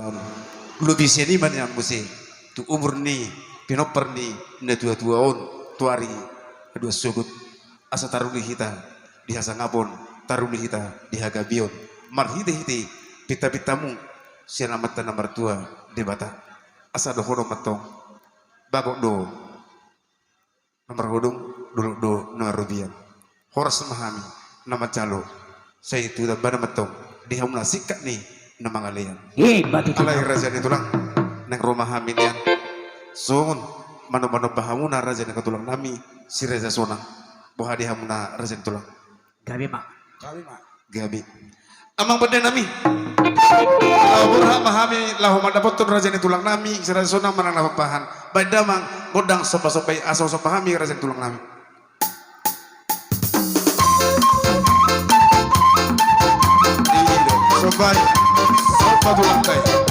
tahun lu bisa ni mana musi tu umur ni pinoper ni na tua on tuari kedua sugut asa taruni kita di hasangapon taruni kita di hagabion marhite hite pita pitamu sialamatan nomor tua di bata asa do hono matong bagok do nomor hodong dulu do nomor rubian horas memahami nama calo saya itu dan bana matong di hamna sikat nih nama ngalian batu alai raja ni tulang neng rumah hamin yan songon mano-mano bahamuna raja ni katulang nami si raja sonang boha di hamuna raja ni tulang gabi mak gabi amang benda nami burha mahami lahu madapotun raja ni tulang nami si raja sonang manang napapahan baik damang godang sopa-sopai asal sopahami raja ni tulang nami sopai sopa tulang kai